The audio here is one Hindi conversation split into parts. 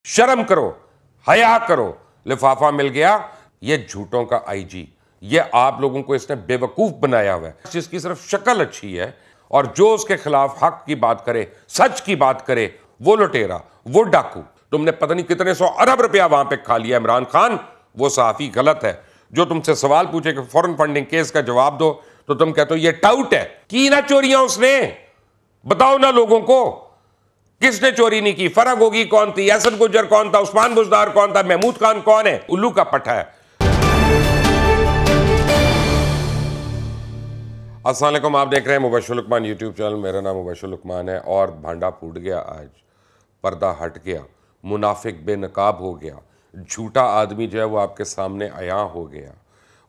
शर्म करो, हया करो, लिफाफा मिल गया। ये झूठों का आईजी, ये आप लोगों को इसने बेवकूफ बनाया हुआ है, जिसकी सिर्फ शक्ल अच्छी है और जो उसके खिलाफ हक की बात करे, सच की बात करे, वो लुटेरा, वो डाकू। तुमने पता नहीं कितने 100 अरब रुपया वहां पे खा लिया। इमरान खान वो सहाफी गलत है जो तुमसे सवाल पूछे कि फॉरेन फंडिंग केस का जवाब दो, तो तुम कहते हो ये टाउट है। की ना चोरियां उसने, बताओ ना लोगों को किसने चोरी नहीं की। फरग होगी कौन थी, एहसन गुज्जर कौन था, उस्मान बुजदार कौन था, महमूद खान कौन है, उल्लू का पट्टा है। अस्सलाम वालेकुम, आप देख रहे हैं मुबश्शिर लुकमान यूट्यूब चैनल। मेरा नाम मुबश्शिर लुकमान है और भांडा फूट गया आज, पर्दा हट गया, मुनाफिक बेनकाब हो गया, झूठा आदमी जो है वो आपके सामने आया हो गया।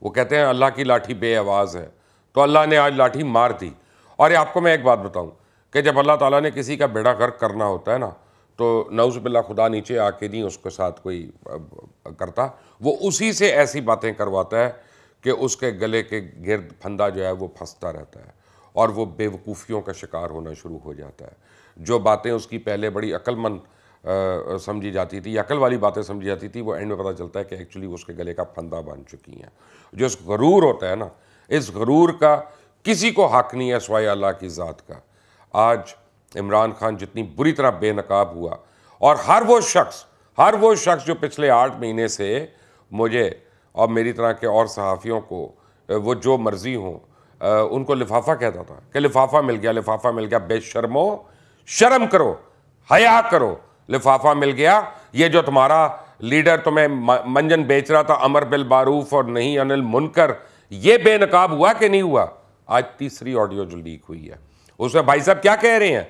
वो कहते हैं अल्लाह की लाठी बे आवाज़ है, तो अल्लाह ने आज लाठी मार दी। और आपको मैं एक बात बताऊं कि जब अल्लाह ताला ने किसी का बेड़ा गर्क करना होता है ना, तो नऊज़ बिल्लाह खुदा नीचे आके नहीं उसके साथ कोई करता, वो उसी से ऐसी बातें करवाता है कि उसके गले के गिर्द फंदा जो है वो फंसता रहता है और वो बेवकूफ़ियों का शिकार होना शुरू हो जाता है। जो बातें उसकी पहले बड़ी अक्लमंद समझी जाती थी, अकल वाली बातें समझी जाती थी, वो एंड में पता चलता है कि एक्चुअली उसके गले का फंदा बन चुकी हैं। जो इस गरूर होता है ना, इस गरूर का किसी को हक नहीं है सिवाय अल्लाह की ज़ात का। आज इमरान खान जितनी बुरी तरह बेनकाब हुआ, और हर वो शख्स जो पिछले 8 महीने से मुझे और मेरी तरह के और सहाफ़ियों को वो जो मर्ज़ी हों उनको लिफाफा कहता था कि लिफाफा मिल गया, लिफाफा मिल गया। बेशर्मो, शर्म करो, हया करो, लिफाफा मिल गया। ये जो तुम्हारा लीडर तुम्हें मंजन बेच रहा था, अमर बिल मारूफ और नहीं अनिल मुनकर, ये बेनकाब हुआ कि नहीं हुआ। आज तीसरी ऑडियो जो लीक हुई है उसमें भाई साहब क्या कह रहे हैं,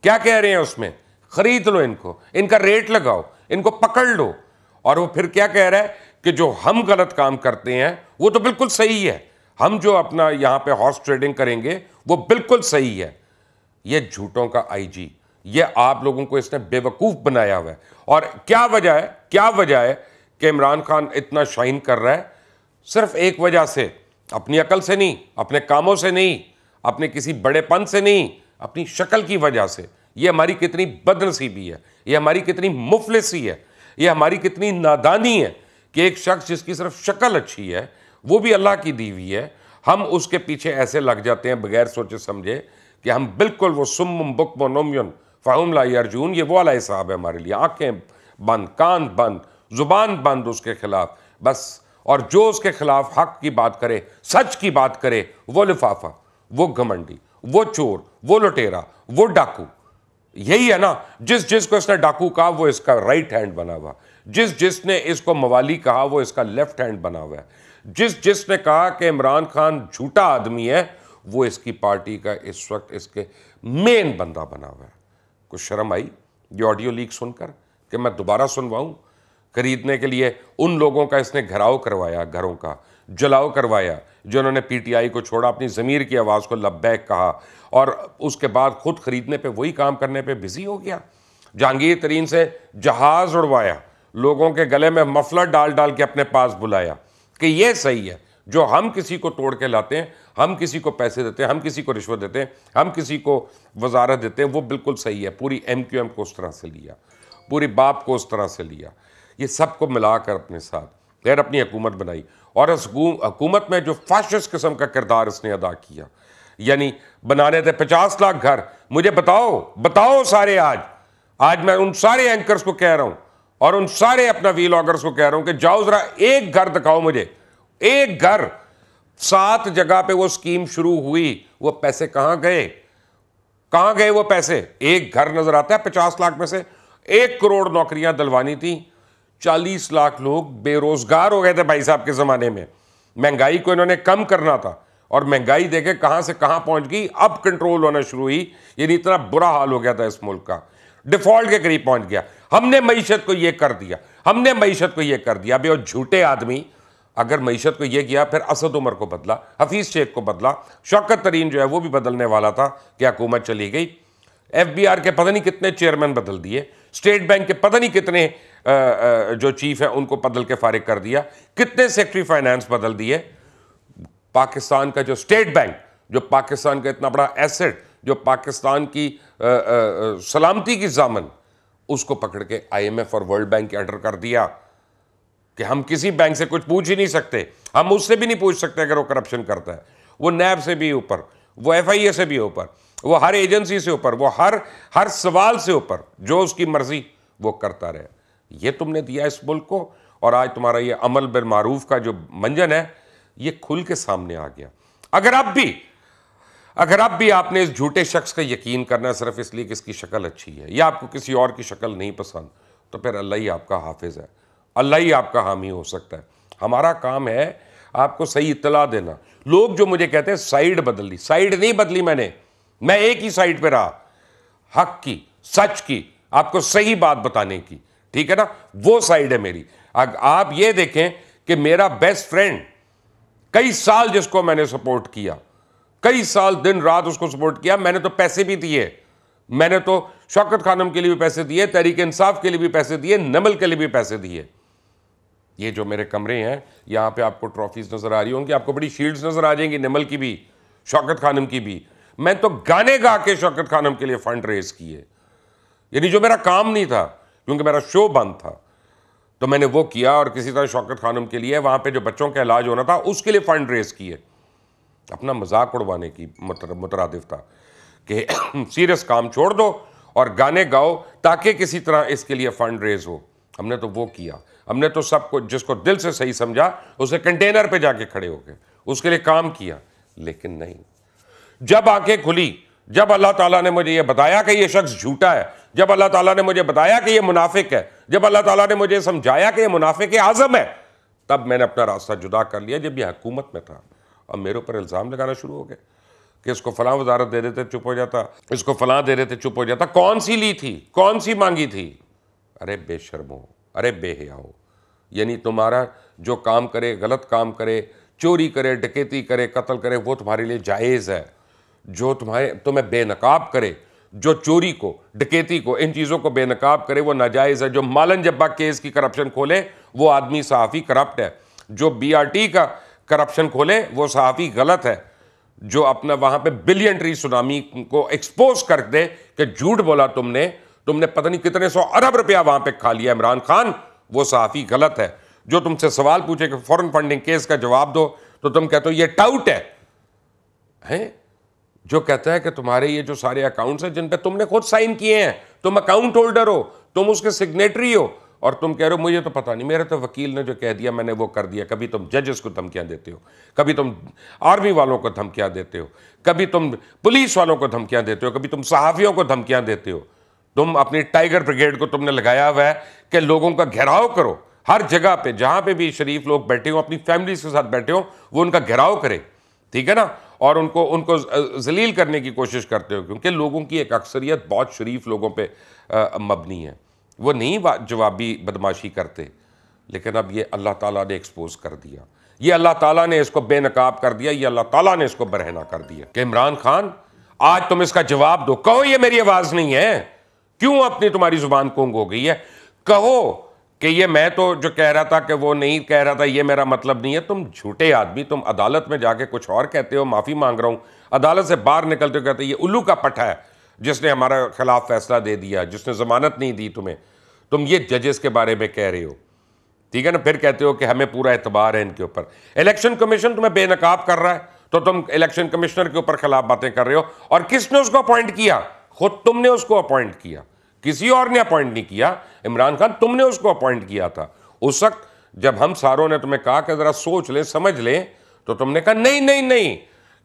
क्या कह रहे हैं उसमें, खरीद लो इनको, इनका रेट लगाओ, इनको पकड़ लो। और वो फिर क्या कह रहा है कि जो हम गलत काम करते हैं वो तो बिल्कुल सही है, हम जो अपना यहाँ पे हॉर्स ट्रेडिंग करेंगे वो बिल्कुल सही है। ये झूठों का आईजी, ये आप लोगों को इसने बेवकूफ़ बनाया हुआ है। और क्या वजह है कि इमरान खान इतना शाइन कर रहा है? सिर्फ एक वजह से, अपनी अकल से नहीं, अपने कामों से नहीं, अपने किसी बड़ेपन से नहीं, अपनी शक्ल की वजह से। ये हमारी कितनी बदनसीबी है, ये हमारी कितनी मुफलिसी है, ये हमारी कितनी नादानी है कि एक शख्स जिसकी सिर्फ शक्ल अच्छी है, वो भी अल्लाह की दी हुई है, हम उसके पीछे ऐसे लग जाते हैं बगैर सोचे समझे कि हम बिल्कुल वो सुम्मुम बुक्मुम नुम्युन फ़हुम ला यरजून, ये वो वाला हिसाब है हमारे लिए। आंखें बंद, कान बंद, जुबान बंद उसके खिलाफ बस। और जो उसके खिलाफ हक की बात करे, सच की बात करे, वो लिफाफा, वो घमंडी, वो चोर, वो लुटेरा, वो डाकू। यही है ना, जिसको इसने डाकू कहा वो इसका राइट हैंड बना हुआ, जिसने इसको मवाली कहा वो इसका लेफ्ट हैंड बना हुआ है, जिसने कहा कि इमरान खान झूठा आदमी है वो इसकी पार्टी का इस वक्त इसके मेन बंदा बना हुआ है। कुछ शर्म आई ये ऑडियो लीक सुनकर कि मैं दोबारा सुनवाऊं? खरीदने के लिए उन लोगों का इसने घेराव करवाया, घरों का जलाओ करवाया, जिन्होंने पीटीआई को छोड़ा, अपनी ज़मीर की आवाज़ को लब्बैक कहा, और उसके बाद खुद खरीदने पे, वही काम करने पे बिजी हो गया। जहांगीर तरीन से जहाज़ उड़वाया, लोगों के गले में मफलर डाल डाल के अपने पास बुलाया कि ये सही है, जो हम किसी को तोड़ के लाते हैं, हम किसी को पैसे देते हैं, हम किसी को रिश्वत देते हैं, हम किसी को वजारत देते हैं, वो बिल्कुल सही है। पूरी MQM को उस तरह से लिया, पूरी बाप को उस तरह से लिया, ये सबको मिलाकर अपने साथ फिर अपनी हुकूमत बनाई। और इस हुकूमत में जो फाशिस्ट किस्म का किरदार इसने अदा किया, यानी बनाने थे 50 लाख घर। मुझे बताओ सारे, आज मैं उन सारे एंकर्स को कह रहा हूं और उन सारे अपना व्लॉगर्स को कह रहा हूं कि जाओ जरा एक घर दिखाओ मुझे, एक घर। 7 जगह पे वो स्कीम शुरू हुई, वो पैसे कहां गए वो पैसे? एक घर नजर आता है 50 लाख में से। 1 करोड़ नौकरियां दिलवानी थी, 40 लाख लोग बेरोजगार हो गए थे भाई साहब के ज़माने में। महंगाई को इन्होंने कम करना था और महंगाई देखे कहां से कहां पहुंच गई, अब कंट्रोल होना शुरू हुई। यानी इतना बुरा हाल हो गया था इस मुल्क का, डिफॉल्ट के करीब पहुंच गया। हमने मईशत को ये कर दिया, अभी वो झूठे आदमी अगर मईशत को ये किया, फिर असद उमर को बदला, हफीज शेख को बदला, शौकत तरीन जो है वो भी बदलने वाला था कि हुकूमत चली गई। FBR के पता नहीं कितने चेयरमैन बदल दिए, स्टेट बैंक के पता नहीं कितने जो चीफ है उनको बदल के फारिग कर दिया, कितने सेक्रेटरी फाइनेंस बदल दिए। पाकिस्तान का जो स्टेट बैंक, जो पाकिस्तान का इतना बड़ा एसेट, जो पाकिस्तान की सलामती की जामन, उसको पकड़ के IMF और वर्ल्ड बैंक के अंडर कर दिया कि हम किसी बैंक से कुछ पूछ ही नहीं सकते, हम उससे भी नहीं पूछ सकते अगर वो करप्शन करता है। वो नैब से भी ऊपर, वो FIA से भी ऊपर, वो हर एजेंसी से ऊपर, वो हर सवाल से ऊपर, जो उसकी मर्जी वो करता रहे। ये तुमने दिया इस मुल्क को, और आज तुम्हारा ये अमल बिल मारूफ का जो मंजन है ये खुल के सामने आ गया। अगर अब भी आपने इस झूठे शख्स का यकीन करना है सिर्फ इसलिए कि इसकी शक्ल अच्छी है या आपको किसी और की शक्ल नहीं पसंद, तो फिर अल्लाह ही आपका हाफिज है, अल्लाह ही आपका हामी हो सकता है। हमारा काम है आपको सही इत्तला देना। लोग जो मुझे कहते हैं साइड बदल ली, साइड नहीं बदली मैं एक ही साइड पे रहा, हक की, सच की, आपको सही बात बताने की, ठीक है ना, वो साइड है मेरी। आप ये देखें कि मेरा बेस्ट फ्रेंड, कई साल जिसको मैंने सपोर्ट किया, कई साल दिन रात उसको सपोर्ट किया, मैंने तो पैसे भी दिए, मैंने तो शौकत खानम के लिए भी पैसे दिए, तहरीक इंसाफ के लिए भी पैसे दिए, नमल के लिए भी पैसे दिए। ये जो मेरे कमरे हैं यहाँ पे आपको ट्रॉफीज नजर आ रही होंगी, आपको बड़ी शील्ड्स नजर आ जाएंगी, नमल की भी, शौकत खानम की भी। मैं तो गाने गा के शौकत खानम के लिए फंड रेज किए, यानी जो मेरा काम नहीं था क्योंकि मेरा शो बंद था, तो मैंने वो किया। और किसी तरह शौकत खानम के लिए वहां पे जो बच्चों का इलाज होना था उसके लिए फंड रेज किए। अपना मजाक उड़वाने की मुतरादिफ था कि सीरियस काम छोड़ दो और गाने गाओ ताकि किसी तरह इसके लिए फंड रेज हो। हमने तो वो किया, हमने तो सबको जिसको दिल से सही समझा उसे कंटेनर पे जाके खड़े हो गए, उसके लिए काम किया। लेकिन नहीं, जब आंखें खुली, जब अल्लाह ताला ने मुझे ये बताया कि ये शख्स झूठा है, जब अल्लाह ताला ने मुझे बताया कि ये मुनाफिक है, जब अल्लाह ताला ने मुझे समझाया कि ये मुनाफिक आज़म है, तब मैंने अपना रास्ता जुदा कर लिया। जब ये हुकूमत में था और मेरे ऊपर इल्ज़ाम लगाना शुरू हो गए कि इसको फलां वजारत दे देते चुप हो जाता, इसको फलां दे देते चुप हो जाता। कौन सी ली थी, कौन सी मांगी थी? अरे बेशर्मो, अरे बेहयाओ, यानी तुम्हारा जो काम करे, गलत काम करे, चोरी करे, डकैती करे, कत्ल करे, वो तुम्हारे लिए जायज़ है। जो तुम्हें बेनकाब करे, जो चोरी को, डकैती को, इन चीज़ों को बेनकाब करे, वो नाजायज़ है। जो मालन जब्बा केस की करप्शन खोले वो आदमी सहाफ़ी करप्ट है। जो BRT का करप्शन खोले वो सहाफ़ी गलत है। जो अपना वहाँ पे बिलियन ट्री सुनामी को एक्सपोज कर दे कि झूठ बोला तुमने पता नहीं कितने 100 अरब रुपया वहाँ पे खा लिया इमरान खान, वो सहाफ़ी गलत है। जो तुमसे सवाल पूछे कि फॉरेन फंडिंग केस का जवाब दो तो तुम कहते हो ये टाउट है? जो कहता है कि तुम्हारे ये जो सारे अकाउंट्स हैं जिन पे तुमने खुद साइन किए हैं, तुम अकाउंट होल्डर हो, तुम उसके सिग्नेटरी हो, और तुम कह रहे हो मुझे तो पता नहीं, मेरे तो वकील ने जो कह दिया मैंने वो कर दिया। कभी तुम जजेस को धमकियां देते हो, कभी तुम आर्मी वालों को धमकियां देते हो, कभी तुम पुलिस वालों को धमकियां देते हो, कभी तुम सहाफ़ियों को धमकियां देते हो। तुम अपनी टाइगर ब्रिगेड को तुमने लगाया हुआ है कि लोगों का घेराव करो, हर जगह पे जहां पे भी शरीफ लोग बैठे हो, अपनी फैमिली के साथ बैठे हो, वो उनका घेराव करे, ठीक है ना, और उनको जलील करने की कोशिश करते हो, क्योंकि लोगों की एक अक्सरियत बहुत शरीफ लोगों पे मबनी है, वो नहीं जवाबी बदमाशी करते। लेकिन अब ये अल्लाह ताला ने एक्सपोज कर दिया, ये अल्लाह ताला ने इसको बेनकाब कर दिया, ये अल्लाह ताला ने इसको बरहना कर दिया कि इमरान खान आज तुम इसका जवाब दो। कहो ये मेरी आवाज नहीं है, क्यों अपनी तुम्हारी जुबान कुंग हो गई है? कहो कि ये मैं तो जो कह रहा था कि वो नहीं कह रहा था, ये मेरा मतलब नहीं है। तुम झूठे आदमी, तुम अदालत में जाके कुछ और कहते हो, माफ़ी मांग रहा हूँ, अदालत से बाहर निकलते हो कहते हो ये उल्लू का पट्टा है जिसने हमारा खिलाफ फैसला दे दिया, जिसने ज़मानत नहीं दी तुम्हें। तुम ये जजेस के बारे में कह रहे हो, ठीक है ना, फिर कहते हो कि हमें पूरा एतबार है इनके ऊपर। इलेक्शन कमीशन तुम्हें बेनकाब कर रहा है तो तुम इलेक्शन कमिश्नर के ऊपर खिलाफ बातें कर रहे हो। और किसने उसको अपॉइंट किया? खुद तुमने उसको अपॉइंट किया, किसी और ने अपॉइंट नहीं किया। इमरान खान तुमने उसको अपॉइंट किया था। उस वक्त जब हम सारों ने तुम्हें कहा कि जरा सोच लें, समझ लें, तो तुमने कहा नहीं नहीं नहीं,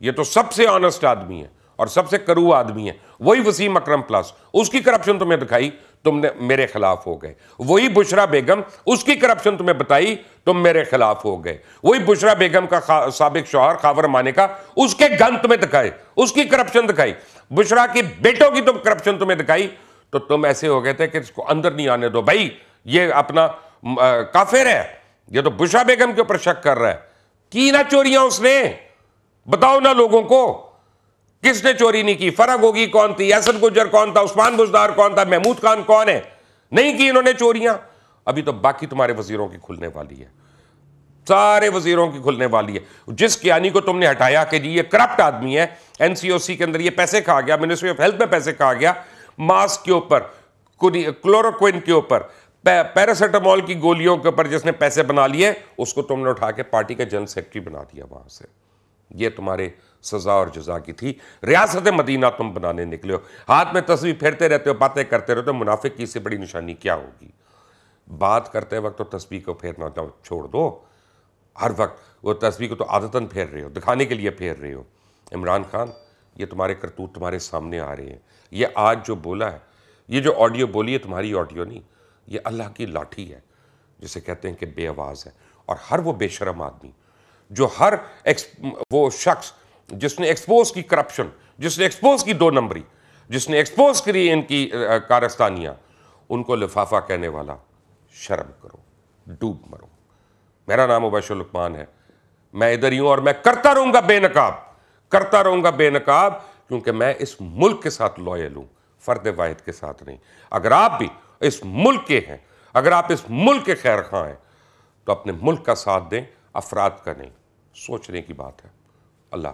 ये तो सबसे ऑनेस्ट आदमी है और सबसे करू आदमी है। वही वसीम अकरम प्लस, उसकी करप्शन तुम्हें दिखाई, तुमने मेरे खिलाफ हो गए। वही बुशरा बेगम, उसकी करप्शन तुम्हें बताई, तुम मेरे खिलाफ हो गए। वही बुशरा बेगम का साबिक शौहर खावर माने का, उसके गन तुम्हें दिखाए, उसकी करप्शन दिखाई। बुशरा की बेटों की तुम करप्शन तुम्हें दिखाई, तो तुम ऐसे हो गए थे कि इसको अंदर नहीं आने दो भाई, ये अपना काफिर है, ये तो बुशरा बेगम के ऊपर शक कर रहा है। की ना चोरियां उसने, बताओ ना लोगों को, किसने चोरी नहीं की? फरग होगी कौन थी, हसन गुज्जर कौन था, उस्मान बुजदार कौन था, महमूद खान कौन है? नहीं की इन्होंने चोरियां। अभी तो बाकी तुम्हारे वजीरों की खुलने वाली है, सारे वजीरों की खुलने वाली है। जिस कियानी को तुमने हटाया कि जी ये करप्ट आदमी है, NCOC के अंदर ये पैसे खा गया, मिनिस्ट्री ऑफ हेल्थ में पैसे खा गया, मास्क के ऊपर क्लोरोक्विन के ऊपर, पैरासीटामोल की गोलियों के ऊपर जिसने पैसे बना लिए, उसको तुमने उठा के पार्टी का जनरल सेक्रेटरी बना दिया वहां से। ये तुम्हारे सजा और जजा की थी। रियासत मदीना तुम बनाने निकले हो, हाथ में तस्वीर फेरते रहते हो, बातें करते रहते हो। मुनाफिक की इससे बड़ी निशानी क्या होगी? बात करते वक्त तो तस्वीर को फेरना छोड़ दो। हर वक्त वो तस्वीर को तो आदतन फेर रहे हो, दिखाने के लिए फेर रहे हो। इमरान खान, ये तुम्हारे करतूत तुम्हारे सामने आ रहे हैं। ये आज जो बोला है, ये जो ऑडियो बोली है, तुम्हारी ऑडियो नहीं, ये अल्लाह की लाठी है, जिसे कहते हैं कि बेआवाज़ है। और हर वो बेशरम आदमी जो वो शख्स जिसने एक्सपोज की करप्शन, जिसने एक्सपोज की 2 नंबरी, जिसने एक्सपोज करी इनकी कारस्तानियाँ, उनको लिफाफा कहने वाला, शर्म करो, डूब मरो। मेरा नाम मुबशर लुकमान है, मैं इधर ही हूं और मैं करता रहूंगा बेनकाब, करता रहूंगा बेनकाब, क्योंकि मैं इस मुल्क के साथ लॉयल हूं, फर्द वाहिद के साथ नहीं। अगर आप भी इस मुल्क के हैं, अगर आप इस मुल्क के खैर खां हैं, तो अपने मुल्क का साथ दें, अफराद का नहीं। सोचने की बात है। अल्लाह।